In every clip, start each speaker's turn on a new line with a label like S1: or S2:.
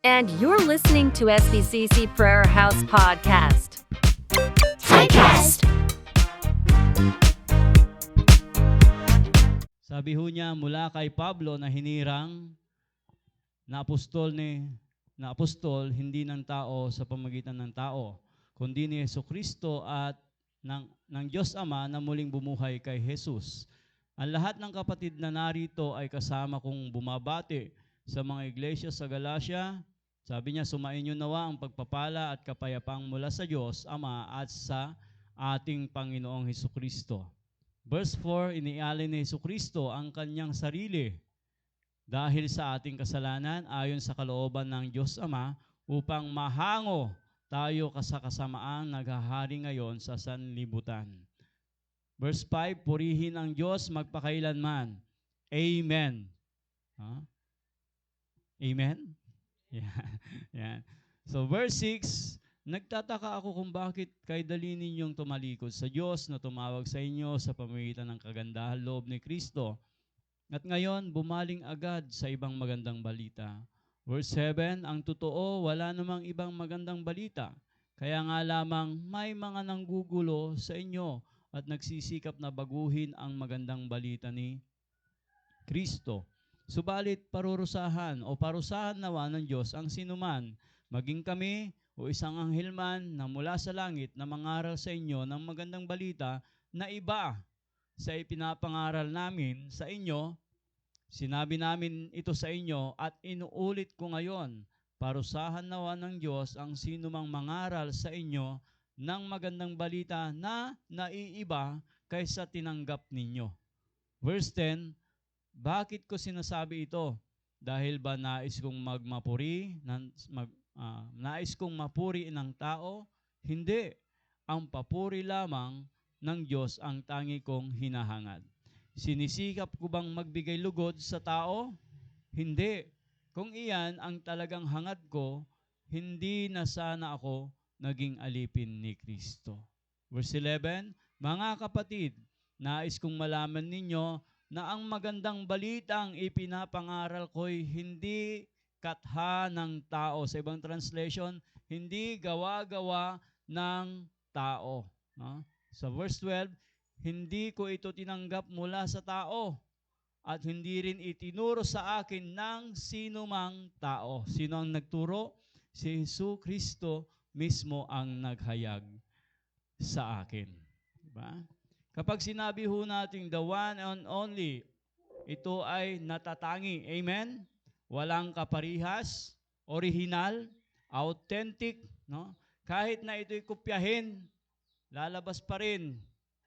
S1: And you're listening to SBCC Prayer House Podcast.
S2: Typecast.
S3: Sabi ho niya mula kay Pablo na hinirang na apostol hindi ng tao sa pamagitan ng tao, kundi ni Jesucristo at ng Diyos Ama na muling bumuhay kay Jesus. Ang lahat ng kapatid na narito ay kasama kong bumabati sa mga iglesia sa Galacia. Sabi niya, sumainyo nawa ang pagpapala at kapayapaang mula sa Diyos Ama at sa ating Panginoong Jesucristo. Verse 4, inialay ni Jesucristo ang kanyang sarili dahil sa ating kasalanan ayon sa kalooban ng Diyos Ama upang mahango tayo sa kasamaang naghahari ngayon sa sanlibutan. Verse 5, purihin ang Diyos magpakailanman. Amen. Huh? Amen? Yeah. Yeah. So verse 6, nagtataka ako kung bakit kay dali ninyong tumalikod sa Diyos na tumawag sa inyo sa pamamagitan ng kagandahan loob ni Kristo. At ngayon, bumaling agad sa ibang magandang balita. Verse 7, ang totoo, wala namang ibang magandang balita. Kaya nga lamang may mga nanggugulo sa inyo at nagsisikap na baguhin ang magandang balita ni Kristo. Subalit parurusahan nawa ng Diyos ang sinuman, maging kami o isang anghel man na mula sa langit na mangaral sa inyo ng magandang balita na iba sa ipinapangaral namin sa inyo. Sinabi namin ito sa inyo at inuulit ko ngayon, parusahan nawa ng Diyos ang sinumang mangaral sa inyo ng magandang balita na naiiba kaysa tinanggap ninyo. Verse 10, bakit ko sinasabi ito? Dahil ba nais kong nais kong mapuri ng tao? Hindi. Ang papuri lamang ng Diyos ang tangi kong hinahangad. Sinisikap ko bang magbigay lugod sa tao? Hindi. Kung iyan ang talagang hangad ko, hindi na sana ako naging alipin ni Kristo. Verse 11, mga kapatid, nais kong malaman ninyo na ang magandang balitang ipinapangaral ko'y hindi katha ng tao. Sa ibang translation, hindi gawa-gawa ng tao. No? Sa verse 12, hindi ko ito tinanggap mula sa tao at hindi rin itinuro sa akin ng sinumang tao. Sino ang nagturo? Si Jesucristo mismo ang naghayag sa akin. Diba? Kapag sinabi ho natin the one and only, ito ay natatangi. Amen? Walang kaparihas, original, authentic. No? Kahit na ito'y kopyahin, lalabas pa rin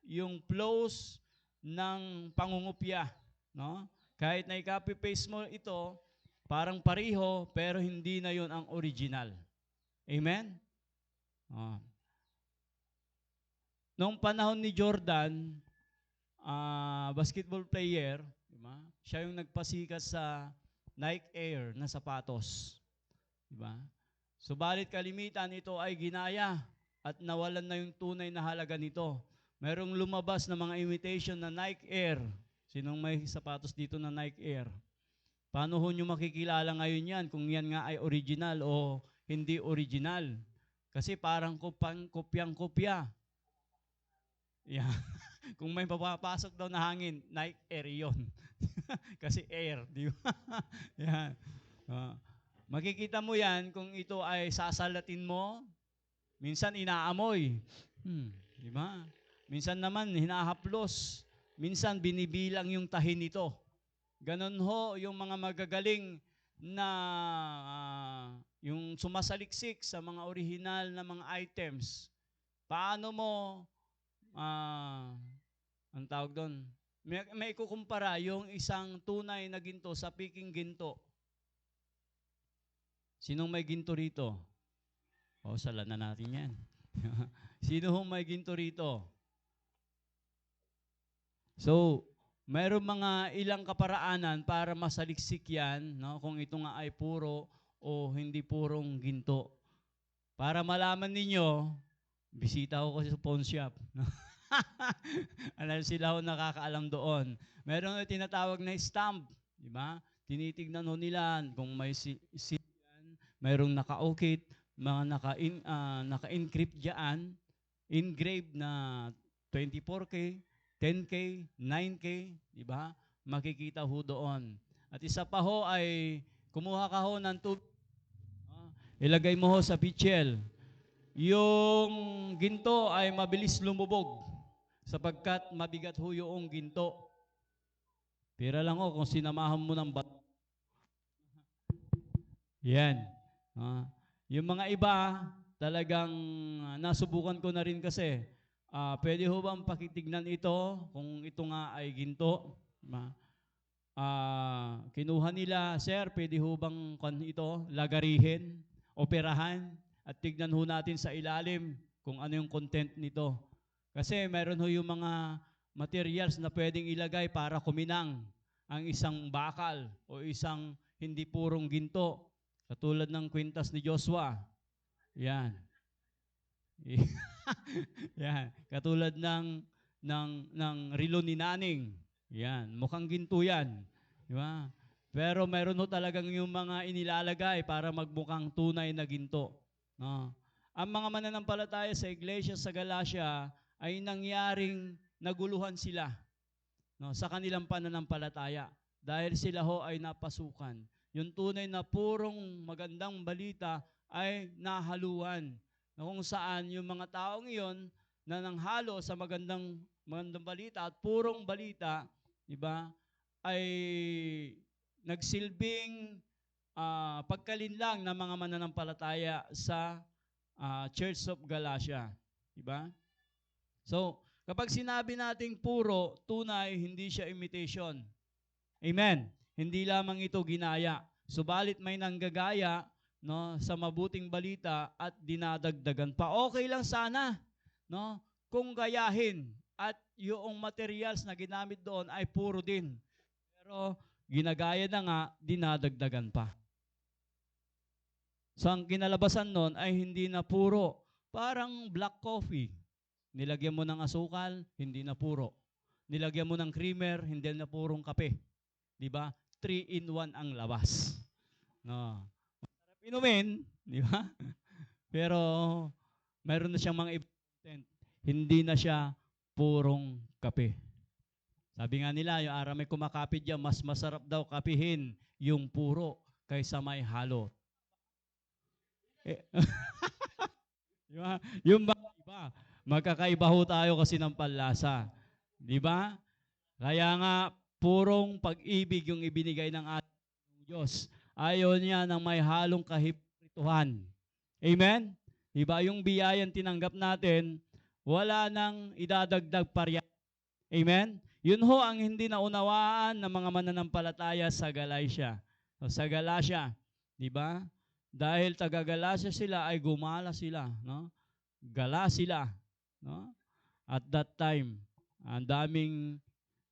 S3: yung flows ng pangungupya. No? Kahit na i-copy-paste mo ito, parang pariho, pero hindi na yon ang original. Amen? Oh. Noong panahon ni Jordan, basketball player, diba? Siya yung nagpasikat sa Nike Air na sapatos. Diba? Subalit kalimitan ito ay ginaya at nawalan na yung tunay na halaga nito. Merong lumabas na mga imitation na Nike Air. Sinong may sapatos dito na Nike Air? Paano ho nyo makikilala ngayon yan kung yan nga ay original o hindi original? Kasi parang kopyang-kopya. Yeah. Kung may papapasok daw na hangin, Nike Air yun. Kasi air, di ba? Yeah. Makikita mo yan kung ito ay sasalatin mo, minsan inaamoy. Di ba? Minsan naman hinahaplos. Minsan binibilang yung tahi nito. Ganon ho yung mga magagaling na yung sumasaliksik sa mga original na mga items. Paano mo ang tawag doon, may ikukumpara yung isang tunay na ginto sa piking ginto. Sinong may ginto rito? Sala na natin yan. Sino hong may ginto rito? So, mayroong mga ilang kaparaanan para masaliksik yan, no? Kung ito nga ay puro o hindi purong ginto. Para malaman ninyo, bisita ko sa pawn shop. Sila ho nakakaalam doon. Meron yung tinatawag na stamp, di ba? Tinitignan ho nila kung may mayroong naka-okit, mga naka-encrypt diyan, engraved na 24K, 10K, 9K, di ba? Makikita ho doon. At isa pa ho ay kumuha ka ho ng tubig, ilagay mo ho sa pitchel. Yung ginto ay mabilis lumubog sapagkat mabigat ho yung ginto. Pira lang ho kung sinamahan mo ng bato. Yan. Yung mga iba, talagang nasubukan ko na rin kasi. Pwede ho bang pakitignan ito kung ito nga ay ginto? Kinuha nila, sir, pwede ho bang ito lagarihin, operahan, at tignan ho natin sa ilalim kung ano yung content nito. Kasi meron ho yung mga materials na pwedeng ilagay para kuminang ang isang bakal o isang hindi purong ginto. Katulad ng kwintas ni Joshua. Yan. Yan. Katulad ng relo ni Naning. Yan. Mukhang ginto yan. Di ba? Pero meron ho talagang yung mga inilalagay para magmukhang tunay na ginto. No? Ang mga mananampalataya sa iglesia sa Galacia ay nangyaring naguluhan sila, no, sa kanilang pananampalataya dahil sila ho ay napasukan. Yung tunay na purong magandang balita ay nahaluan. Na kung saan yung mga taong iyon na nanghalo sa magandang balita at purong balita, di ba, ay nagsilbing pagkalinlang ng mga mananampalataya sa Church of Galacia. Di ba? So, kapag sinabi nating puro, tunay, hindi siya imitation. Amen. Hindi lamang ito ginaya. Subalit may nanggagaya, no, sa mabuting balita at dinadagdagan pa. Okay lang sana, no, kung gayahin at yung materials na ginamit doon ay puro din. Pero ginagaya na nga, dinadagdagan pa. So ang kinalabasan nun ay hindi na puro. Parang black coffee. Nilagyan mo ng asukal, hindi na puro. Nilagyan mo ng creamer, hindi na purong kape. Di ba? 3-in-1 ang labas. No. Masarap inumin, di ba? Pero mayroon na siyang mga ibang content. Hindi na siya purong kape. Sabi nga nila, yung aramay kumakapit dyan, mas masarap daw kapihin yung puro kaysa may halo. Yung iba, magkakaiba ho tayo kasi ng panlasa. Di ba? Kaya nga, purong pag-ibig yung ibinigay ng ating Diyos. Ayaw niya ng may halong kahiprituhan. Amen? Diba? Yung biyayang tinanggap natin, wala nang idadagdag pa riyan. Amen? Yun ho ang hindi naunawaan ng mga mananampalataya sa Galacia. Sa Galacia. Diba? Dahil taga-Galacia sila ay gumala sila. No? Gala sila. No? At that time, ang daming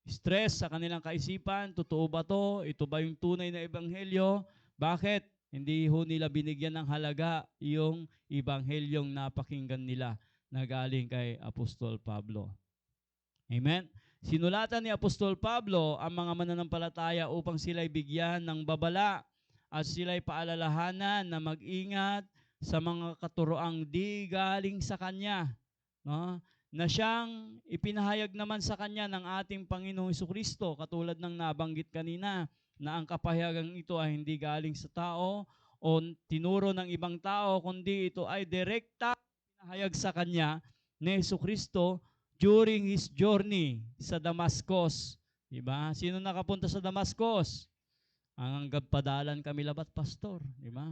S3: stress sa kanilang kaisipan, totoo ba to? Ito ba yung tunay na ebanghelyo? Bakit? Hindi ho nila binigyan ng halaga yung ebanghelyong napakinggan nila na galing kay Apostol Pablo. Amen? Sinulatan ni Apostol Pablo ang mga mananampalataya upang sila'y bigyan ng babala at sila'y paalalahanan na mag-ingat sa mga katuroang di galing sa Kanya. No? Na siyang ipinahayag naman sa kanya ng ating Panginoong Jesucristo, katulad ng nabanggit kanina, na ang kapahayagang ito ay hindi galing sa tao o tinuro ng ibang tao, kundi ito ay direkta pinahayag sa kanya ni Jesucristo during His journey sa Damascus. Diba? Sino nakapunta sa Damascus? Ang gagpadalan kami labat, pastor. Diba?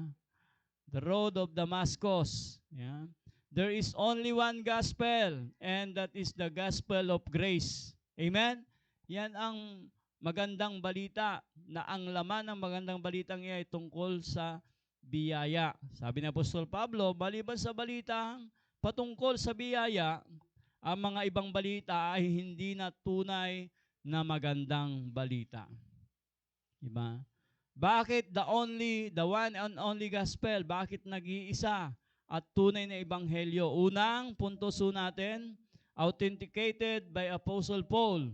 S3: The road of Damascus. Yeah. There is only one gospel, and that is the gospel of grace. Amen? Yan ang magandang balita, na ang laman ng magandang balitang iyan ay tungkol sa biyaya. Sabi ni Apostol Pablo, maliban sa balitang patungkol sa biyaya, ang mga ibang balita ay hindi na tunay na magandang balita. Diba? Bakit the one and only gospel? Bakit nag-iisa at tunay na ebanghelyo? Unang punto natin, authenticated by Apostle Paul.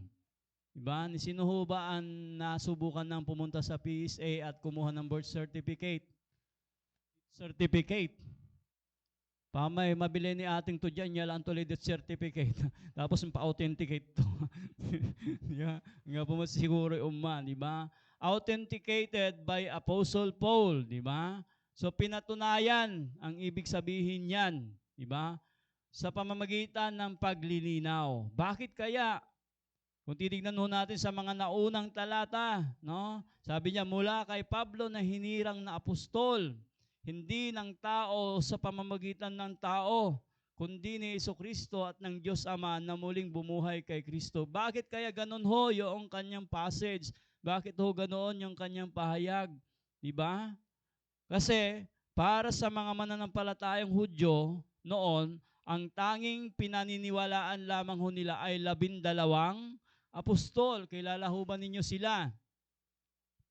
S3: Diba? Sino ho ba ang nasubukan ng pumunta sa PSA at kumuha ng birth certificate? certificate. Pamay mabili ni ating to dyan, yan lang tuloy death certificate. Tapos pa-authenticate to. Nga po mo siguro umman, di ba? Authenticated by Apostle Paul, di ba? So pinatunayan ang ibig sabihin niyan, di ba? Sa pamamagitan ng paglilinaw. Bakit kaya? Kung titignan ho natin sa mga naunang talata, no? Sabi niya, mula kay Pablo na hinirang na apostol, hindi ng tao sa pamamagitan ng tao, kundi ni Jesucristo at ng Diyos Ama na muling bumuhay kay Kristo. Bakit kaya ganun ho yung kanyang passage? Bakit ho ganoon yung kanyang pahayag? Diba? Kasi para sa mga mananampalatayang Hudyo noon, ang tanging pinaniniwalaan lamang ho nila ay 12 apostol. Kilala ho ba ninyo sila?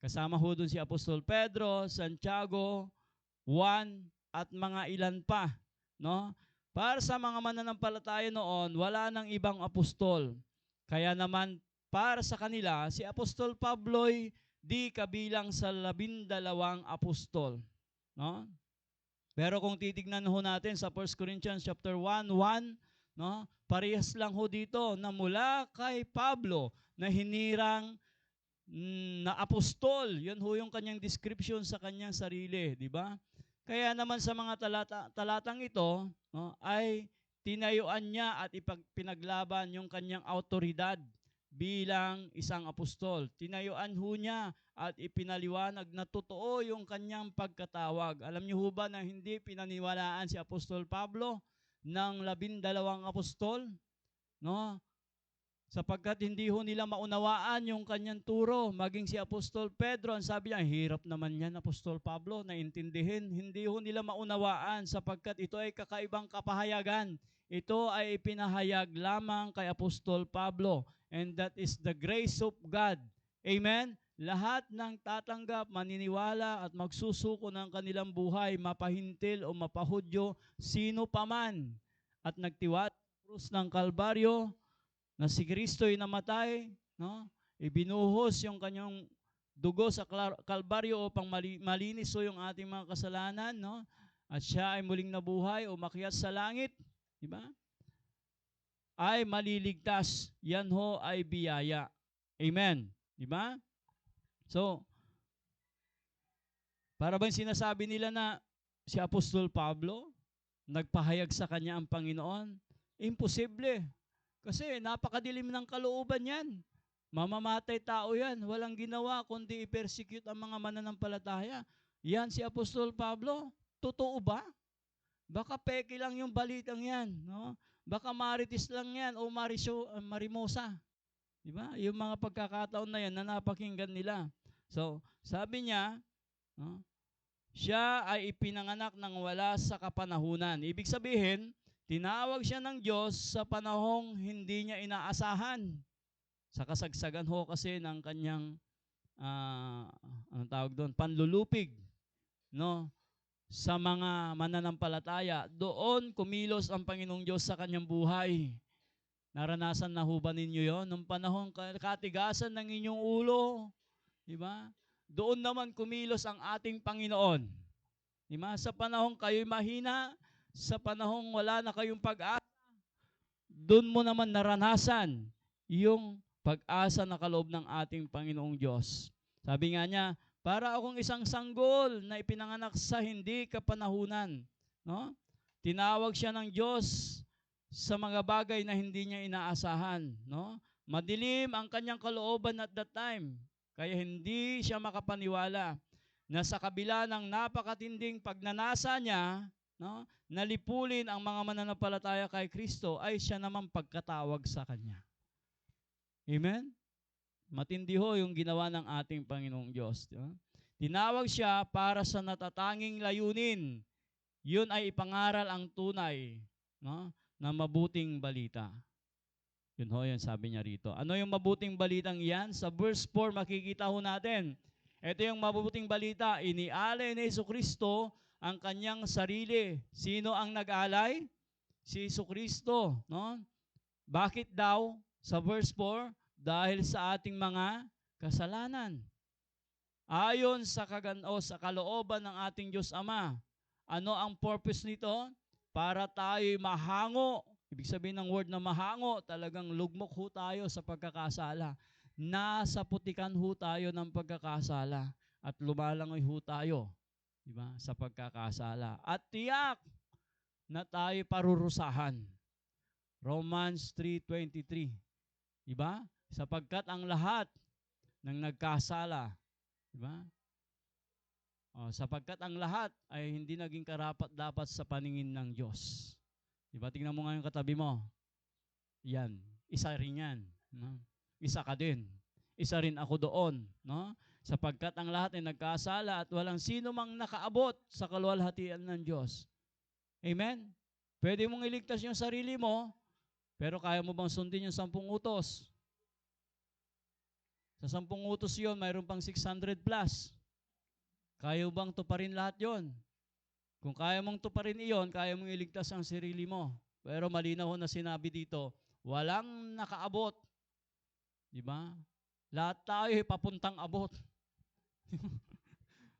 S3: Kasama ho dun si Apostol Pedro, Santiago, Juan, at mga ilan pa, no? Para sa mga mananampalataya noon, wala nang ibang apostol. Kaya naman, para sa kanila, si Apostol Pablo'y di kabilang sa 12 apostol, no? Pero kung titignan ho natin sa 1 Corinthians chapter 1:1, no? Parehas lang ho dito na mula kay Pablo na hinirang na apostol. Yun ho yung kanyang description sa kanyang sarili, di ba? Kaya naman sa mga talatang ito, no, ay tinayuan niya at pinaglaban yung kanyang autoridad bilang isang apostol. Tinayuan ho niya at ipinaliwanag na totoo yung kanyang pagkatawag. Alam niyo ho ba na hindi pinaniwalaan si Apostol Pablo ng 12 apostol? No? Sapagkat hindi ho nila maunawaan yung kanyang turo. Maging si Apostol Pedro, ang sabi niya, hirap naman yan, Apostol Pablo, naintindihin. Hindi ho nila maunawaan sapagkat ito ay kakaibang kapahayagan. Ito ay ipinahayag lamang kay Apostol Pablo. And that is the grace of God. Amen? Lahat ng tatanggap, maniniwala at magsusuko ng kanilang buhay, mapahintil o mapahudyo, sino paman at nagtiwala sa krus ng Kalbaryo, na si Kristo'y namatay, no? Ibinuhos yung kanyang dugo sa Kalbaryo upang malinis so yung ating mga kasalanan, no? At siya ay muling nabuhay, umakyat sa langit, di ba? Ay maliligtas. Yan ho ay biyaya. Amen. Di ba? So, para bang sinasabi nila na si Apostol Pablo nagpahayag sa kanya ang Panginoon? Imposible. Kasi napakadilim ng kalooban yan. Mamamatay tao yan. Walang ginawa kundi i-persecute ang mga mananampalataya. Yan si Apostol Pablo. Totoo ba? Baka peke lang yung balitang yan. No? Baka marites lang yan o marimosa. Diba? Yung mga pagkakataon na yan na napakinggan nila. So, sabi niya, no? Siya ay ipinanganak ng wala sa kapanahunan. Ibig sabihin, tinawag siya ng Diyos sa panahong hindi niya inaasahan. Sa kasagsagan ho kasi ng kanyang, anong tawag doon, panlulupig, no? Sa mga mananampalataya. Doon kumilos ang Panginoong Diyos sa kanyang buhay. Naranasan na ho ba ninyo yon? Nung panahong katigasan ng inyong ulo, di ba? Doon naman kumilos ang ating Panginoon. Di ba? Sa panahong kayo'y mahina, sa panahong wala na kayong pag-asa, doon mo naman naranasan yung pag-asa na kaloob ng ating Panginoong Diyos. Sabi nga niya, para akong isang sanggol na ipinanganak sa hindi kapanahunan. No? Tinawag siya ng Diyos sa mga bagay na hindi niya inaasahan. No? Madilim ang kanyang kalooban at that time, kaya hindi siya makapaniwala na sa kabila ng napakatinding pagnanasa niya, no, nalipulin ang mga mananampalataya kay Kristo, ay siya naman pagkatawag sa kanya. Amen? Matindi ho yung ginawa ng ating Panginoong Diyos. Diba? Tinawag siya para sa natatanging layunin. Yun ay ipangaral ang tunay, no, na mabuting balita. Yun ho, yun sabi niya rito. Ano yung mabuting balitang yan? Sa verse 4 makikita ho natin. Ito yung mabuting balita. Inialay ni Jesucristo ang kanyang sarili. Sino ang nag-alay? Si Jesucristo. No? Bakit daw? Sa verse 4, dahil sa ating mga kasalanan. Ayon sa sa kalooban ng ating Diyos Ama, Ano ang purpose nito? Para tayo'y mahango. Ibig sabihin ng word na mahango, talagang lugmok ho tayo sa pagkakasala. Nasa putikan ho tayo ng pagkakasala at lumalangoy ho tayo, di ba, sa pagkakasala. At tiyak na tayo parurusahan. Romans 3:23. Di ba? Sapagkat ang lahat ng nagkasala, di ba? Sapagkat ang lahat ay hindi naging karapat-dapat sa paningin ng Diyos. Di ba? Tingnan mo nga yung katabi mo. Yan. Isa rin yan. No? Isa ka din. Isa rin ako doon. No? Sapagkat ang lahat ay nagkasala at walang sino mang nakaabot sa kaluwalhatian ng Diyos. Amen? Pwede mong iligtas yung sarili mo, pero kaya mo bang sundin yung 10 utos? Sa 10 utos yun, mayroon pang 600 plus. Kaya bang tuparin lahat yon? Kung kaya mong tuparin iyon, kaya mong iligtas ang sarili mo. Pero malinaw na sinabi dito, walang nakaabot. Di ba? Lahat tayo papuntang abot.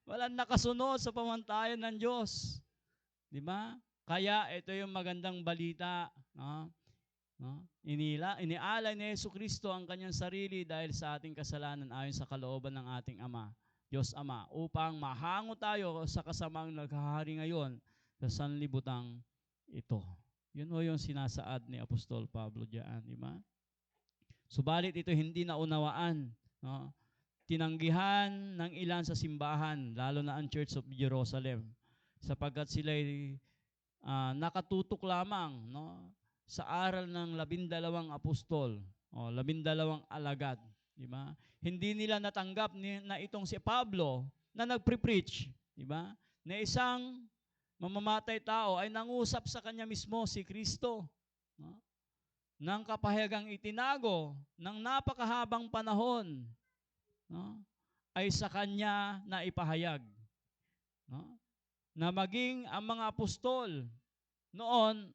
S3: Walang nakasunod sa pamantayan ng Diyos. Di ba? Kaya ito yung magandang balita. No? Inialay ni Jesucristo ang kanyang sarili dahil sa ating kasalanan ayon sa kalooban ng ating Ama. Diyos Ama, upang mahango tayo sa kasamang naghahari ngayon sa sanlibutang ito. Yun o yung sinasaad ni Apostol Pablo diyan, di ba? Subalit ito hindi naunawaan. No? Tinanggihan ng ilan sa simbahan, lalo na ang Church of Jerusalem, sapagkat sila'y nakatutok lamang, no, sa aral ng 12 apostol, 12 alagad. Di ba? Hindi nila natanggap na itong si Pablo na nagpre-preach, di ba? Na isang mamamatay tao ay nangusap sa kanya mismo si Kristo. No? Nang kapahayagang itinago ng napakahabang panahon, no, ay sa kanya na ipahayag. No? Na maging ang mga apostol noon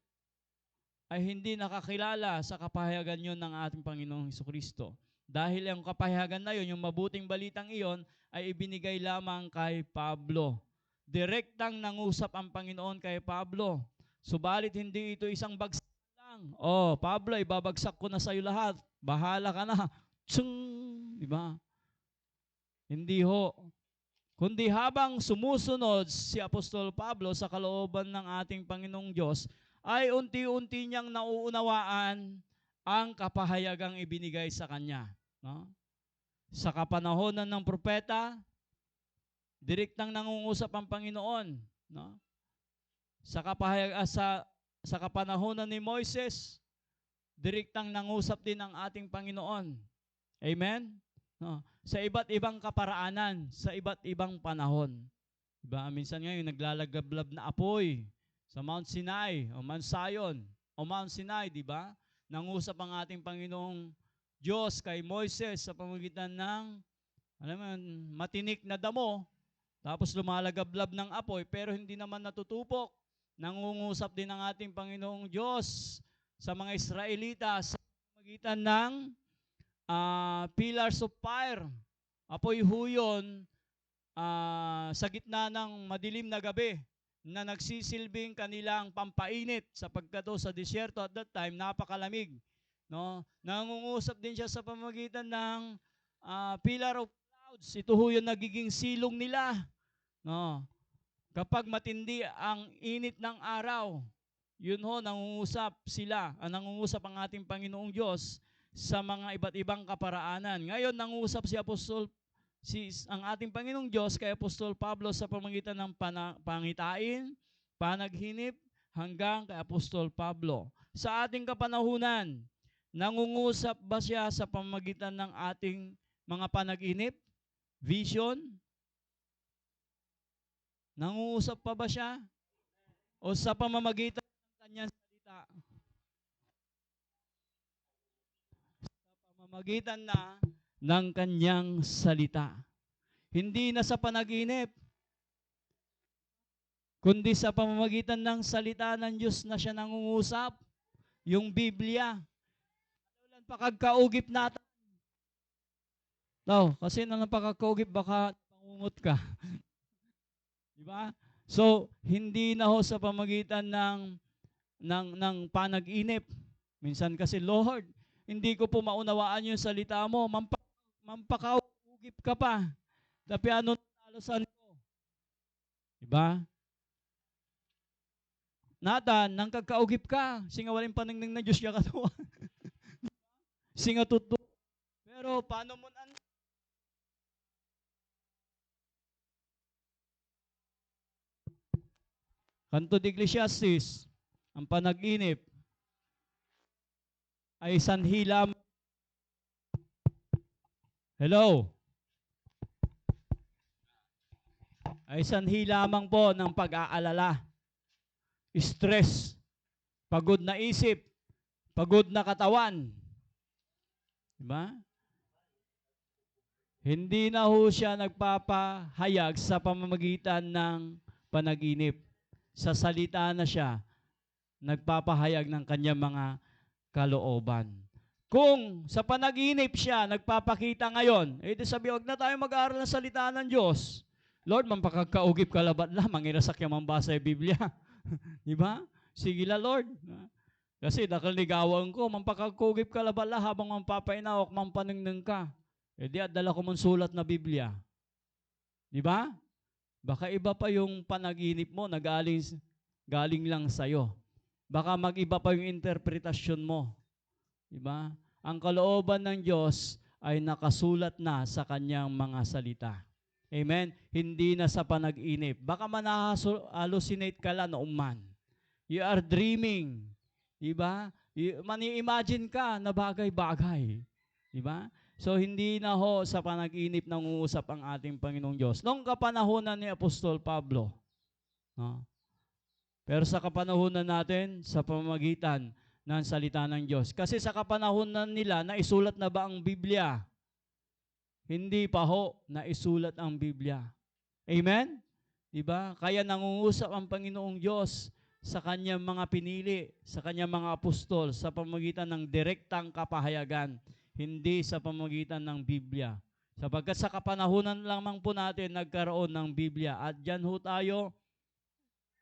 S3: ay hindi nakakilala sa kapahayagan yun ng ating Panginoong Jesucristo. Dahil ang kapahayagan na yun, yung mabuting balitang iyon, ay ibinigay lamang kay Pablo. Direktang nangusap ang Panginoon kay Pablo. Subalit hindi ito isang bagsak lang. Pablo, ibabagsak ko na sa iyo lahat. Bahala ka na. Tsung! Diba? Hindi ho. Kundi habang sumusunod si Apostol Pablo sa kalooban ng ating Panginoong Diyos, ay unti-unti niyang nauunawaan ang kapahayagang ibinigay sa kanya. No? Sa kapanahonan ng propeta, direktang nangungusap ang Panginoon. No? Sa kapanahonan ni Moises, direktang nangusap din ang ating Panginoon. Amen? No? Sa iba't ibang kaparaanan, sa iba't ibang panahon. Diba? Minsan ngayon, naglalagablab na apoy sa Mount Sinai, o Mount Zion, o Mount Sinai, di ba? Nangusap ang ating Panginoong Diyos kay Moises sa pamamagitan ng matinik na damo, tapos lumalagablab ng apoy, pero hindi naman natutupok. Nangungusap din ang ating Panginoong Diyos sa mga Israelita sa pamamagitan ng pillars of fire. Apoy huyon sa gitna ng madilim na gabi na nagsisilbing kanilang pampainit sapagkat sa disyerto at that time napakalamig. No? Nangungusap din siya sa pamamagitan ng pillar of clouds. Ito ho yung nagiging silong nila. No? Kapag matindi ang init ng araw, yun ho, nangungusap sila, nangungusap ang ating Panginoong Diyos sa mga iba't ibang kaparaanan. Ngayon, nangungusap ang ating Panginoong Diyos kay Apostol Pablo sa pamamagitan ng pangitain, panaghinip, hanggang kay Apostol Pablo. Sa ating kapanahunan, nangungusap ba siya sa pamamagitan ng ating mga panaginip, vision? Nangungusap pa ba siya? O sa pamamagitan ng kanyang salita? Sa pamamagitan na ng kanyang salita. Hindi na sa panaginip, kundi sa pamamagitan ng salita ng Diyos na siya nangungusap, yung Biblia. Ano lang pakagkaugip natin? Kasi nang pakagkaugip, baka pangungot ka. Diba? So, hindi na ho sa pamagitan ng panag-inip. Minsan kasi, Lord, hindi ko po maunawaan yung salita mo. Mampakaugip ka pa. Tapi ano talosan ko? Diba? Nathan, nang kagkaugip ka, singawaling paningning na Diyos ka katuwa. Singa tuto. Pero paano mo na Kanto de Ecclesiastes, ang panaginip ay sanhi lamang. Hello? Ay sanhi lamang po ng pag-aalala, stress, pagod na isip, pagod na katawan. Diba? Hindi na ho siya nagpapahayag sa pamamagitan ng panaginip. Sa salita na siya nagpapahayag ng kanyang mga kalooban. Kung sa panaginip siya nagpapakita ngayon, di sabi, wag na tayo mag-aaral ng salita ng Diyos. Lord, mampakagkaugip kalabat la, mangirasak yung mambasa yung Biblia. Di ba? Sige la, Lord. Kasi dakal ligawan ko, mampakagkaugip kalabat la habang mampapainawak, mampaningning ka. Di dala ko mong sulat na Biblia. Di ba? Baka iba pa yung panaginip mo na galing lang sa'yo. Baka mag-iba pa yung interpretasyon mo. Diba? Ang kalooban ng Diyos ay nakasulat na sa kanyang mga salita. Amen? Hindi na sa panaginip. Baka manahalusinate ka lang noong man. You are dreaming. Diba? Mani-imagine ka na bagay-bagay. Diba? So, hindi na ho sa panaginip nang-uusap ang ating Panginoong Diyos. Noong kapanahonan ni Apostol Pablo, no? Pero sa kapanahonan natin, sa pamamagitan ng salita ng Diyos. Kasi sa kapanahonan nila, naisulat na ba ang Biblia? Hindi pa ho naisulat ang Biblia. Amen? Diba? Kaya nangungusap ang Panginoong Diyos sa kanyang mga pinili, sa kanyang mga apostol, sa pamamagitan ng direktang kapahayagan, hindi sa pamamagitan ng Biblia. Sapagkat sa kapanahunan lamang po natin nagkaroon ng Biblia. At dyan ho tayo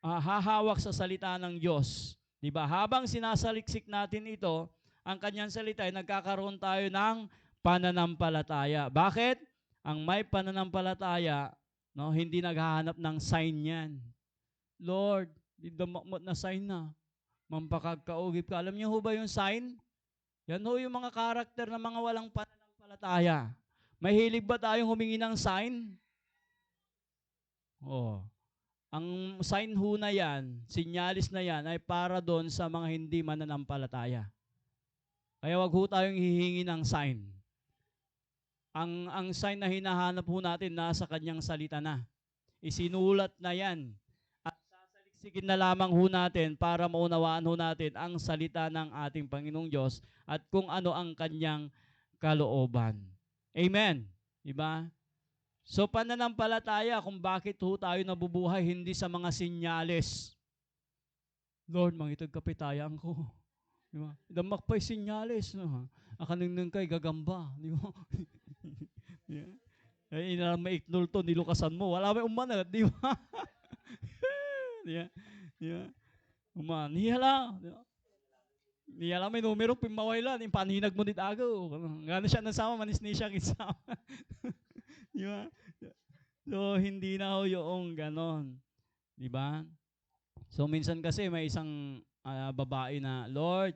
S3: hahawak sa salita ng Diyos. Diba? Habang sinasaliksik natin ito, ang kanyang salita ay nagkakaroon tayo ng pananampalataya. Bakit? Ang may pananampalataya, no, hindi naghahanap ng sign yan. Lord, damakmot na sign na. Mampakagkaugip ka. Alam niyo ho ba yung sign? Yan ho yung mga karakter ng mga walang pananampalataya. Mahilig ba tayong humingi ng sign? Oh. Ang sign ho na yan, sinyalis na yan, ay para doon sa mga hindi mananampalataya. Kaya wag ho tayong hihingi ng sign. Ang sign na hinahanap ho natin nasa kanyang salita na. Isinulat na yan. At sasaliksikin na lamang ho natin para maunawaan ho natin ang salita ng ating Panginoong Diyos at kung ano ang kanyang kalooban. Amen. Diba? So pananampalataya kung bakit ho tayo nabubuhay hindi sa mga sinyales. Lord, mangitag kapitayan ko. Diba? Damak pa'y sinyales. No? Akaning kay gagamba. Diba? Yeah. Ay, inalang maiknul to, nilukasan mo. Wala may umanat. Di ba? Yeah. Yeah. Nihala. Diba? Nihala may numero, pimawailan. Yung paninag mo dit agaw. Gano'n siya nasama, manis ni siya kisama. Diba? So, hindi na ho yung ganon. Diba? So, minsan kasi may isang babae na, Lord,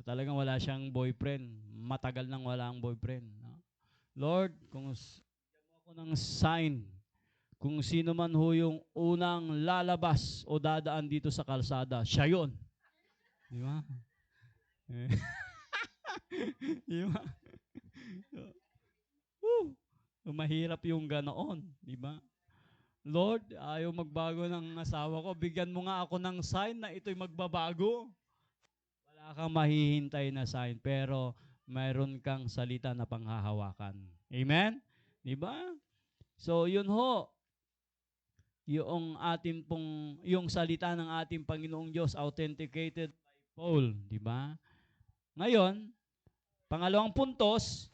S3: talagang wala siyang boyfriend. Matagal nang wala ang boyfriend. No? Lord, kung bigyan mo ako ng sign, kung sino man ho yung unang lalabas o dadaan dito sa kalsada, siya yun. Diba? Diba? Mahirap yung ganoon, di ba? Lord, ayaw magbago ng asawa ko. Bigyan mo nga ako ng sign na ito'y magbabago. Wala kang mahihintay na sign, pero mayroon kang salita na panghahawakan. Amen? Di ba? So, yun ho. Yung salita ng ating Panginoong Diyos, authenticated by Paul. Di ba? Ngayon, pangalawang puntos,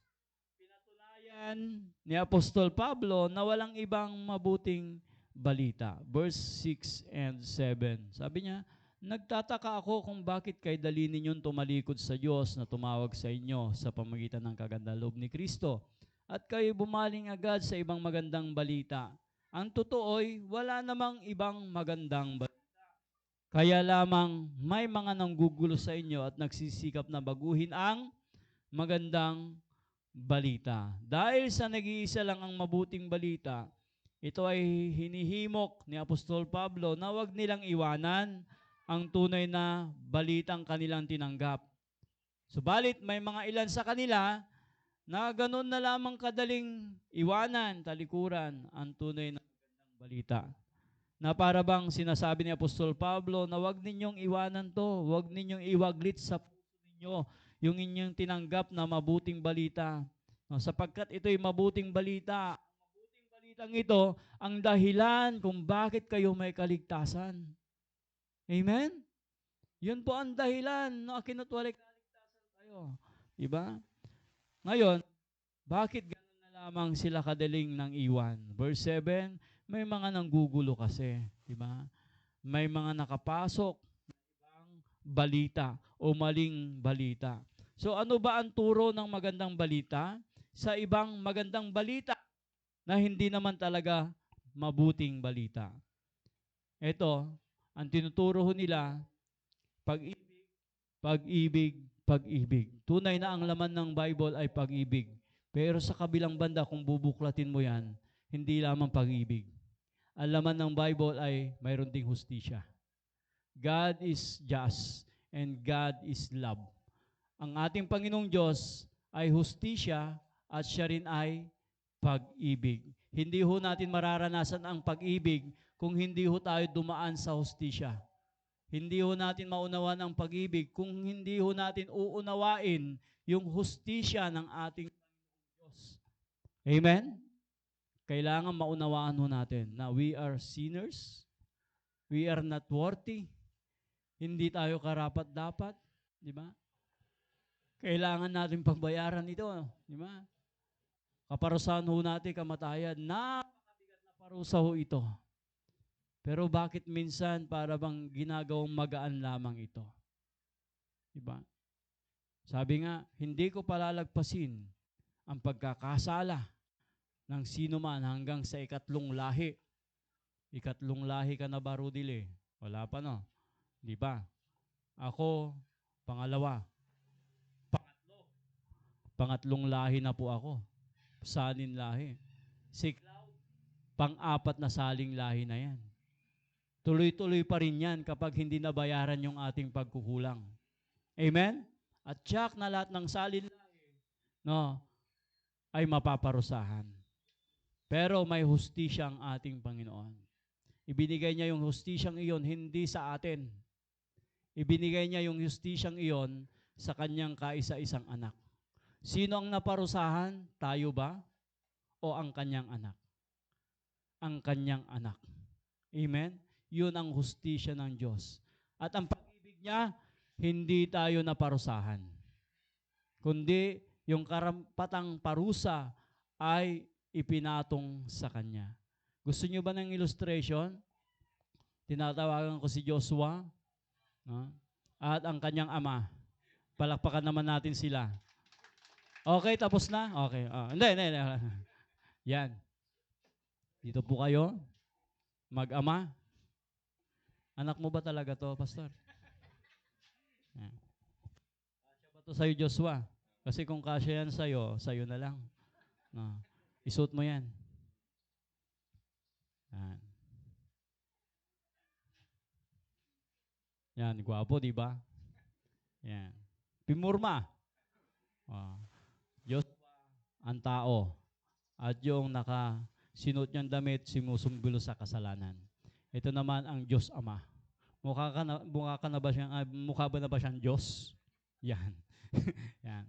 S3: ni Apostol Pablo na walang ibang mabuting balita. Verse 6 and 7. Sabi niya, nagtataka ako kung bakit kay dali ninyong tumalikod sa Diyos na tumawag sa inyo sa pamagitan ng kagandang loob ni Kristo. At kayo bumaling agad sa ibang magandang balita. Ang totoo'y wala namang ibang magandang balita. Kaya lamang may mga nanggugulo sa inyo at nagsisikap na baguhin ang magandang balita. Dahil sa nag-iisa lang ang mabuting balita, ito ay hinihimok ni Apostol Pablo na huwag nilang iwanan ang tunay na balitang kanilang tinanggap. Subalit may mga ilan sa kanila na ganun na lamang kadaling iwanan, talikuran ang tunay na magandang balita. Na para bang sinasabi ni Apostol Pablo na huwag ninyong iwanan to, huwag ninyong iwaglit sa puso ninyo yung inyong tinanggap na mabuting balita. No, sapagkat ito'y mabuting balita. Ang mabuting balitang ito ang dahilan kung bakit kayo may kaligtasan. Amen? Yun po ang dahilan na kinutwalay kaligtasan kayo. Diba? Ngayon, bakit gano'n na lamang sila kadaling nang iwan? Verse 7, may mga nanggugulo kasi, di ba? May mga nakapasok na ibang balita o maling balita. So ano ba ang turo ng magandang balita sa ibang magandang balita na hindi naman talaga mabuting balita? Ito, ang tinuturo nila, pag-ibig, pag-ibig, pag-ibig. Tunay na ang laman ng Bible ay pag-ibig. Pero sa kabilang banda, kung bubuklatin mo yan, hindi lamang pag-ibig. Ang laman ng Bible ay mayroon ding hustisya. God is just and God is love. Ang ating Panginoong Diyos ay hustisya at siya rin ay pag-ibig. Hindi ho natin mararanasan ang pag-ibig kung hindi ho tayo dumaan sa hustisya. Hindi ho natin maunawan ang pag-ibig kung hindi ho natin uunawain yung hustisya ng ating Panginoong Diyos. Amen? Kailangan maunawaan ho natin na we are sinners, we are not worthy, hindi tayo karapat-dapat, di ba? Kailangan natin pagbayaran ito, di ba? Kaparusahan ho natin kamatayan, napakabigat na parusa ho ito. Pero bakit minsan para bang ginagawang magaan lamang ito? Di ba? Sabi nga, hindi ko palalagpasin ang pagkakasala ng sino man hanggang sa ikatlong lahi. Ikatlong lahi ka na ba, Rudile? Wala pa, no? Di ba? Ako, pangalawa. Pangatlong lahi na po ako. Sanin lahi. Si Cloud, pang-apat na saling lahi na yan. Tuloy-tuloy pa rin yan kapag hindi nabayaran yung ating pagkukulang. Amen? At tiyak na lahat ng salin lahi, no, ay mapaparusahan. Pero may hustisya ang ating Panginoon. Ibinigay niya yung hustisyang iyon hindi sa atin. Ibinigay niya yung hustisyang iyon sa kanyang kaisa-isang anak. Sino ang naparusahan? Tayo ba? O ang kanyang anak? Ang kanyang anak. Amen? Yun ang hustisya ng Diyos. At ang pag-ibig niya, hindi tayo naparusahan. Kundi yung karampatang parusa ay ipinatong sa kanya. Gusto niyo ba ng illustration? Tinatawagan ko si Joshua, no? At ang kanyang ama. Palakpakan naman natin sila. Okay, tapos na? Okay. Hindi. Yan. Dito po kayo. Mag-ama. Anak mo ba talaga to, Pastor? Yan. Kasya ba to sa'yo, Joshua? Kasi kung kasya yan sa'yo, sa'yo na lang. No. Isuot mo yan. Yan. Yan, gwapo, di ba? Yan. Pimurma. Diyos ang tao. At yung nakasinot niyang damit, simusumbilo sa kasalanan. Ito naman ang Diyos Ama. Mukha ba na ba siyang Diyos? Yan. Yan.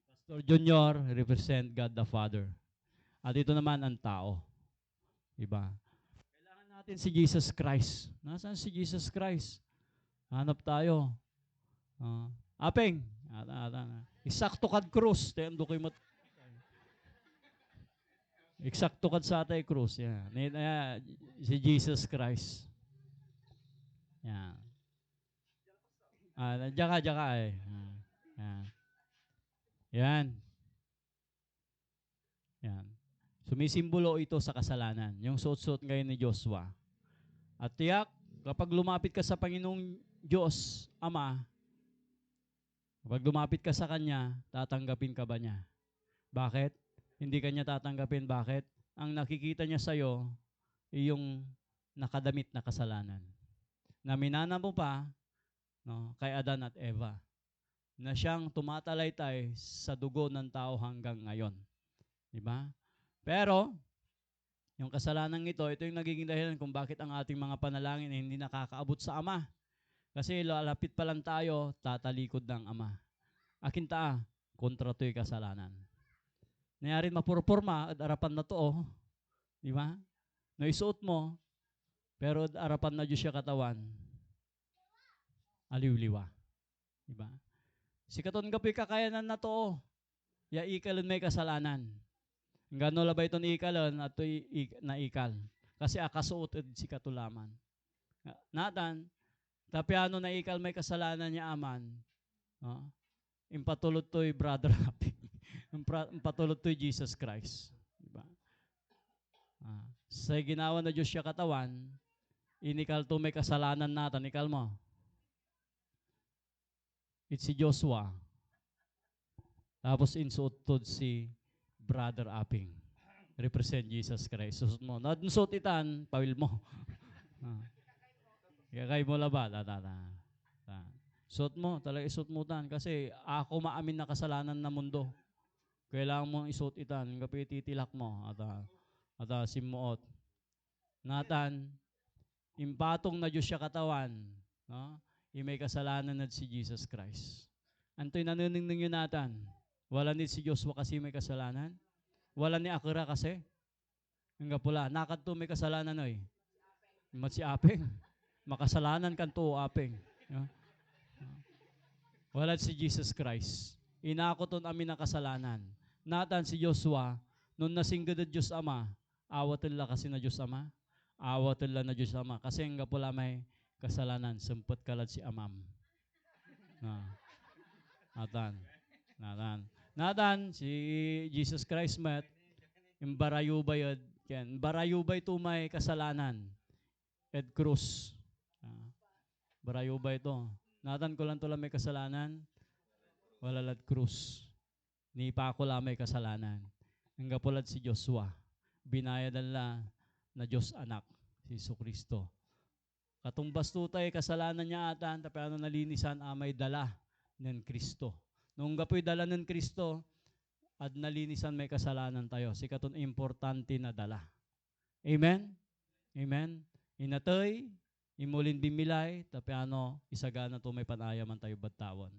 S3: Pastor Junior represent God the Father. At ito naman ang tao. Diba? Kailangan natin si Jesus Christ. Nasaan si Jesus Christ? Hanap tayo. Apeng. Isakto kad krus. Tendo ko'y Eksakto kad sa atay krus. Yan. Si Jesus Christ. Yan. Diyan ka eh. Yan. Yan. Yan. Sumisimbolo ito sa kasalanan. Yung suot-suot ngayon ni Joshua. At tiyak, kapag lumapit ka sa Panginoong Diyos, Ama, kapag lumapit ka sa Kanya, tatanggapin ka ba niya? Bakit? Hindi ka niya tatanggapin. Bakit? Ang nakikita niya sa'yo, yung nakadamit na kasalanan. Na minana mo pa, no, kay Adan at Eva, na siyang tumatalaytay sa dugo ng tao hanggang ngayon. Diba? Pero, yung kasalanan ito yung nagiging dahilan kung bakit ang ating mga panalangin ay hindi nakakaabot sa Ama. Kasi lalapit pa lang tayo, tatalikod ng Ama. Akin kontra to'y kasalanan. Nangyari mapurporma at arapan na to, di ba? Naisuot mo, pero at arapan na Diyos siya katawan, aliw-liwa. Di ba? Si katon kapoy kakayanan na to, ya ikalon may kasalanan. Gano labay ito ni ikalon at ito'y naikal. Kasi akasuot si katulaman. Natan, tapiano na ikal may kasalanan niya aman. No? Impatulot to'y brother happy. Impatulot to'y Jesus Christ. Diba? Sa ginawa na Diyos siya katawan, inikal to may kasalanan natin. Ikal mo. It's si Joshua. Tapos insuot si Brother Aping. Represent Jesus Christ. Susot mo. Nadunsuot itan, pawil mo. Kaya mo laba. Suot mo. Talaga isuot mo tan. Kasi ako maamin na kasalanan na mundo. Kailangan mong isuot itan. Kapag titilak mo. At simuot. Natan, impatong na Diyos siya katawan. No? May kasalanan na si Jesus Christ. Anto'y nanuningning yun natin. Wala ni si Joshua kasi may kasalanan. Wala ni Akira kasi. Hanggang pula. Nakad to may kasalanan oy. Mat si Apeng. Makasalanan kan to Apeng. Wala si Jesus Christ. Inakoton amin na kasalanan. Natan si Joshua, nung nasinggad na Diyos Ama, awatan la kasi na Diyos Ama. Awatan la na Diyos Ama. Kasi hanggang pula may kasalanan. Sempet kalad si Amam. Natan, si Jesus Christ met, yung barayubay yan. Barayubay to may kasalanan. Ed Cruz. Barayubay to. Natan ko lang to lang may kasalanan. Walalad Cruz. Ni pa ko lang may kasalanan. Hanggang pulad si Joshua. Binayadan la na Diyos anak. Si Jesucristo. Katumbas to tayo kasalanan niya atan. Tapi ano nalinisan amay dala ng Kristo. Nung gapoy dala ng Kristo, at nalinisan may kasalanan tayo. Si katon importante na dala. Amen? Amen? Inatoy, imulin bimilay, tapi ano, isagana to may panayaman tayo batawan.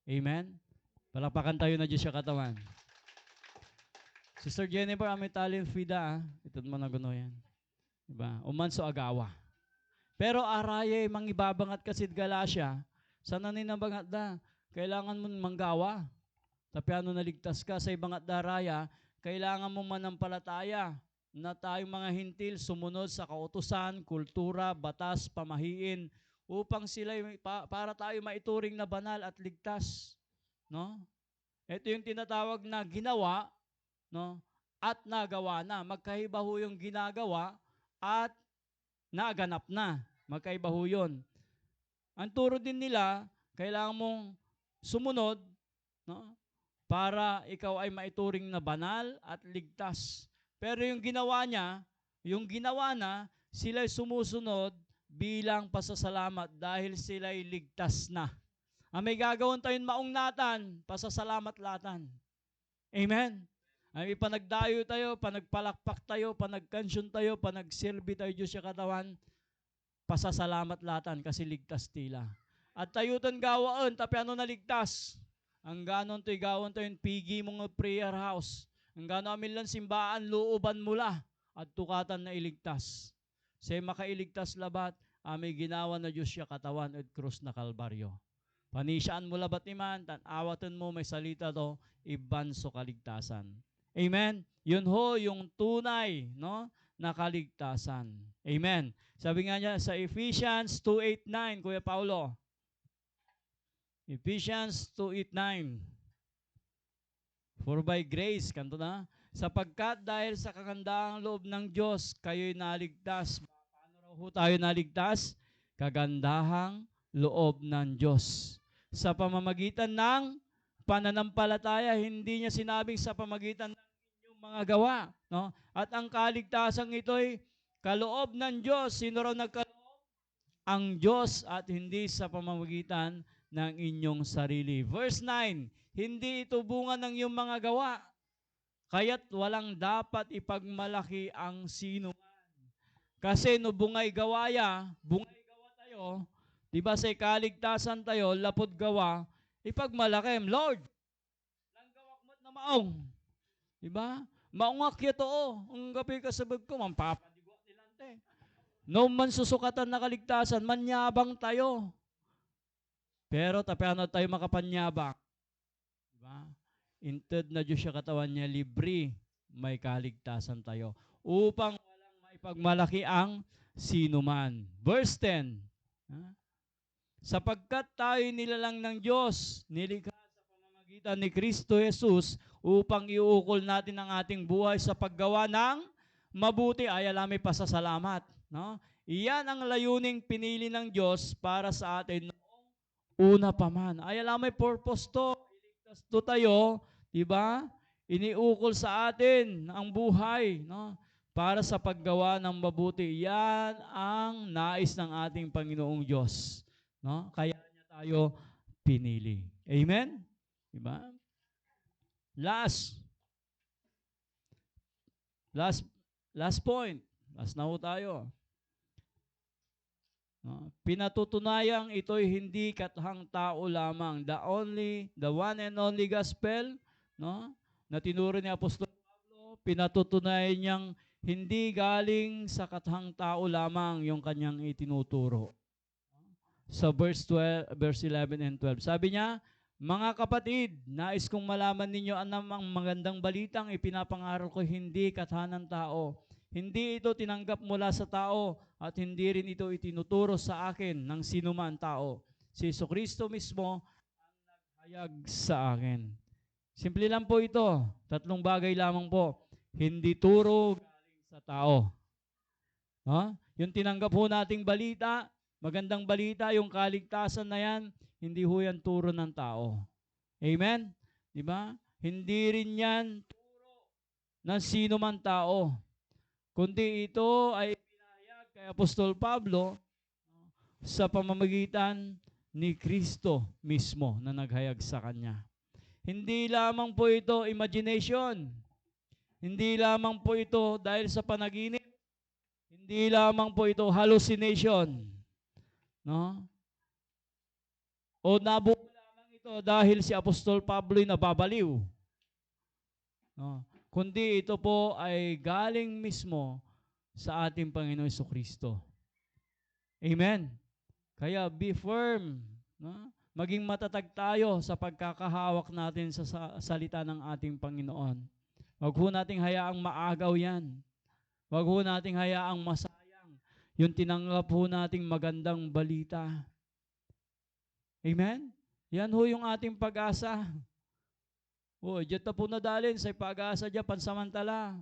S3: Amen? Palapakan tayo na Diyos siya katawan. Sister Jennifer, amay talent fida, ito mo na gano'n yan. Diba? Umanso agawa. Pero arayay, mangibabangat kasid Galacia, sana ninabangat da, kailangan mo manggawa. Tapi ano naligtas ka sa ibang at daraya, kailangan mo manampalataya na tayong mga hintil sumunod sa kautusan, kultura, batas, pamahiin, upang sila para tayo maituring na banal at ligtas. No? Ito yung tinatawag na ginawa, no? At nagawa na. Magkaiba ho yung ginagawa at naganap na. Magkaiba ho yun. Ang turo din nila, kailangan mong sumunod, no? Para ikaw ay maituring na banal at ligtas. Pero yung ginawa niya, yung ginawa na, sila'y sumusunod bilang pasasalamat dahil sila'y ligtas na. Ang may gagawin tayong maong natan, pasasalamat latan. Amen? Ay panagdayo tayo, panagpalakpak tayo, panagkansyon tayo, panagsilbi tayo Diyos sa katawan, pasasalamat latan kasi ligtas tila. At tayo ton gawaan, tapi ano naligtas? Ang ganon to'y gawon to'y pigi mong prayer house. Ang ganon amin lang simbaan, looban mula at tukatan na iligtas. Say makailigtas labat, may ginawa na Diyos siya katawan at krus na kalbaryo. Panisaan mo labat iman, tan awatan mo may salita to, iban so kaligtasan. Amen? Yun ho yung tunay, no, na kaligtasan. Amen. Sabi nga niya sa Ephesians 2:8-9, Kuya Paulo. Ephesians 2:8-9. For by grace, kanto na, sapagkat dahil sa kagandahang loob ng Diyos, kayo'y naligtas. Paano raw ho tayo naligtas? Kagandahang loob ng Diyos. Sa pamamagitan ng pananampalataya, hindi niya sinabing sa pamamagitan ng inyong mga gawa. No? At ang kaligtasan ito'y kaloob ng Diyos. Sino raw nagkaloob? Ang Diyos at hindi sa pamamagitan ng inyong sarili. Verse 9, hindi ito bunga ng iyong mga gawa, kaya't walang dapat ipagmalaki ang sino man. Kasi no bungay gawa tayo, di ba sa kaligtasan tayo, lapod gawa, ipagmalakim, Lord, lang gawak mo't na maong. Di ba? Maungak yato ang gabi kasabag ko, mampapadigwak nilante. No man susukatan na kaligtasan, manyabang tayo. Pero paano tayo makapanyabang? Diba? Inted na Diyos siya katawan niya, libre, may kaligtasan tayo. Upang walang maipagmalaki ang sinuman. Verse 10. Sapagkat tayo nilalang ng Diyos, nilikha sa pamamagitan ni Kristo Jesus, upang iukol natin ang ating buhay sa paggawa ng mabuti. Ay alam, may pasasalamat. No? Iyan ang layuning pinili ng Diyos para sa atin una pa man. Ay alam, may purpose to. Iligtas to tayo, di ba? Iniukol sa atin ang buhay, no? Para sa paggawa ng mabuti. Yan ang nais ng ating Panginoong Diyos, no? Kaya niya tayo pinili. Amen? Di ba? Last point. Last na ho tayo. No? Pinatutunayang ito'y hindi katahang tao lamang. The one and only gospel, no, na tinuro ni Apostol Pablo, pinatutunayan niyang hindi galing sa katahang tao lamang yung kanyang itinuturo. Sa verse 11 and 12. Sabi niya, mga kapatid, nais kong malaman ninyo ang magandang balitang ipinapangaral ko hindi katahan ng tao. Hindi ito tinanggap mula sa tao at hindi rin ito itinuturo sa akin ng sinuman tao. Si Jesucristo mismo ang naghayag sa akin. Simple lang po ito. 3 bagay lamang po. Hindi turo galing sa tao. Yung tinanggap ho nating balita, magandang balita, yung kaligtasan na yan, hindi ho yan turo ng tao. Amen? Diba? Hindi rin yan turo ng sinuman tao. Kundi ito ay pinahayag kay Apostol Pablo sa pamamagitan ni Kristo mismo na naghayag sa kanya. Hindi lamang po ito imagination. Hindi lamang po ito dahil sa panaginip. Hindi lamang po ito hallucination. No? O nabuo lamang ito dahil si Apostol Pablo ay nababaliw. No? Kundi ito po ay galing mismo sa ating Panginoon Jesucristo. Amen. Kaya be firm. No? Maging matatag tayo sa pagkakahawak natin sa salita ng ating Panginoon. Huwag ho nating hayaang maagaw yan. Huwag ho nating hayaang masayang yung tinanggap ho nating magandang balita. Amen? Yan ho yung ating pag-asa. Diyan na po nadalin sa pag-asa dyan, pansamantala.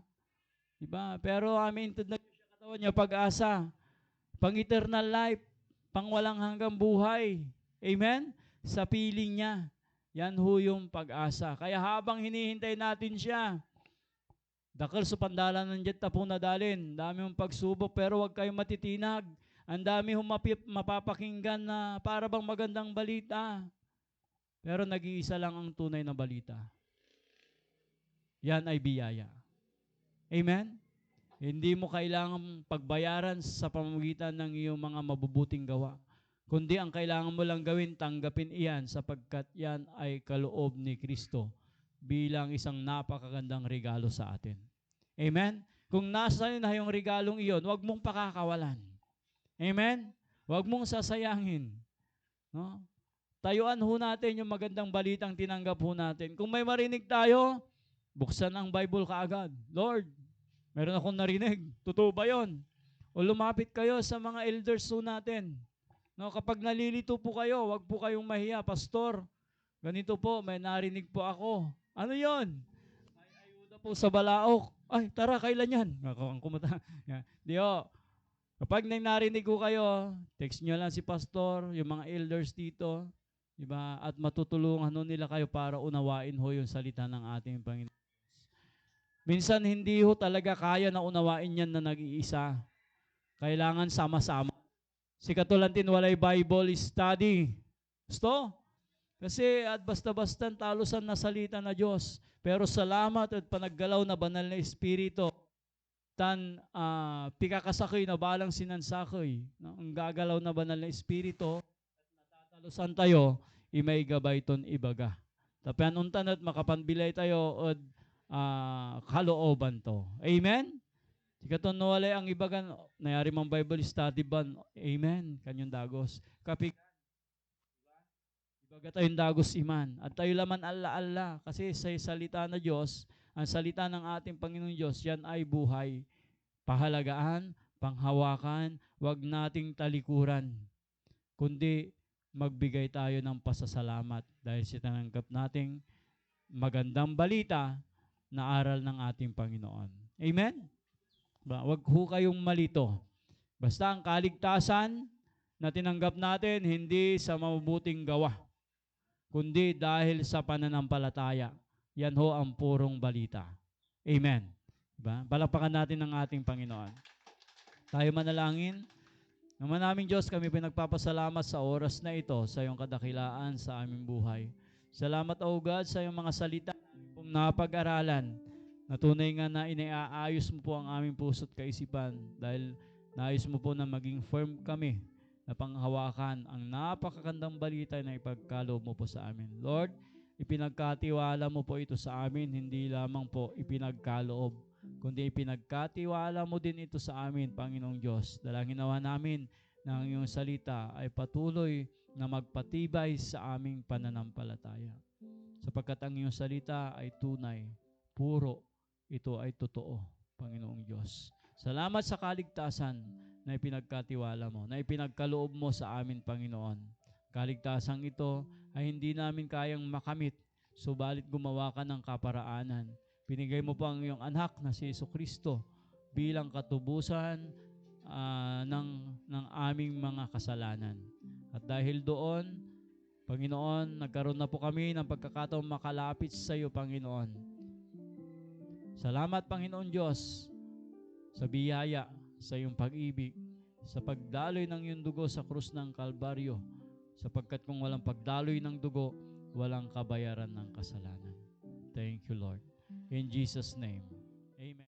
S3: Diba? Pero amin, na siya katawan niya pag-asa. Pang-eternal life. Pang-walang hanggang buhay. Amen? Sa piling niya. Yan ho yung pag-asa. Kaya habang hinihintay natin siya, dakal sa pandalan ng dyan na po nadalin. Dami mong pagsubok pero huwag kayong matitinag. Ang dami hong mapapakinggan na para bang magandang balita. Pero nag-iisa lang ang tunay na balita. Yan ay biyaya. Amen? Hindi mo kailangang pagbayaran sa pamamagitan ng iyong mga mabubuting gawa. Kundi ang kailangan mo lang gawin, tanggapin iyan sapagkat yan ay kaloob ni Kristo bilang isang napakagandang regalo sa atin. Amen? Kung nasa na yung regalong iyon, huwag mong pakakawalan. Amen? Huwag mong sasayangin. No? Tayuan ho natin yung magandang balitang tinanggap ho natin. Kung may marinig tayo, buksan ang Bible kaagad. Lord, meron akong narinig. Totoo ba yun? O lumapit kayo sa mga elders po natin. No, kapag nalilito po kayo, wag po kayong mahiya. Pastor, ganito po, may narinig po ako. Ano yon? May ayuda po sa balaok. Ay, tara, kailan yan? Ang kumata. Di ho. Kapag narinig ko kayo, text nyo lang si pastor, yung mga elders dito, diba? At matutulungan nila kayo para unawain ho yung salita ng ating Panginoon. Minsan hindi ho talaga kaya na unawain yan na nag-iisa. Kailangan sama-sama. Si Katulantin walay Bible study. Gusto? Kasi at basta-basta talusan na salita na Diyos. Pero salamat at panaggalaw na banal na Espiritu. Pikakasakoy na balang sinansakoy. Ang gagalaw na banal na Espiritu. At natatalusan tayo, imay gabay ton ibaga. Tapian untan at makapanbilay tayo od kalooban to. Amen? Sikaton walay ang ibagan, nayari mang Bible study ban. Amen. Kanyang dagos. Kapik, ibaga tayong dagos iman. At tayo laman alla-alla. Kasi sa salita na Diyos, ang salita ng ating Panginoon Diyos, yan ay buhay. Pahalagaan, panghawakan, wag nating talikuran. Kundi magbigay tayo ng pasasalamat dahil sinanggap nating magandang balita na aral ng ating Panginoon. Amen? Wag ho kayong malito. Basta ang kaligtasan na tinanggap natin hindi sa mabubuting gawa, kundi dahil sa pananampalataya. Yan ho ang purong balita. Amen. Diba? Palakpakan natin ang ating Panginoon. Tayo manalangin. Naman naming Diyos, kami pinagpapasalamat sa oras na ito sa iyong kadakilaan sa aming buhay. Salamat, O God, sa iyong mga salita kung napag-aralan. Na tunay nga na inaayos mo po ang aming puso't kaisipan dahil naayos mo po na maging firm kami na panghawakan ang napakagandang balita na ipagkaloob mo po sa amin. Lord, ipinagkatiwala mo po ito sa amin, hindi lamang po ipinagkaloob, kundi ipinagkatiwala mo din ito sa amin, Panginoong Diyos. Dalangin nawa namin na ang iyong salita ay patuloy na magpatibay sa aming pananampalataya. Sapagkat ang iyong salita ay tunay, puro, ito ay totoo, Panginoong Diyos. Salamat sa kaligtasan na ipinagkatiwala mo, na ipinagkaloob mo sa amin, Panginoon. Kaligtasan ito ay hindi namin kayang makamit, subalit gumawa ka ng kaparaanan. Pinigay mo pa ang iyong anak na si Jesucristo bilang katubusan ng aming mga kasalanan. At dahil doon, Panginoon, nagkaroon na po kami ng pagkakataong makalapit sa iyo, Panginoon. Salamat, Panginoon Diyos, sa biyaya, sa iyong pag-ibig, sa pagdaloy ng iyong dugo sa krus ng Kalbaryo, sapagkat kung walang pagdaloy ng dugo, walang kabayaran ng kasalanan. Thank you, Lord. In Jesus' name.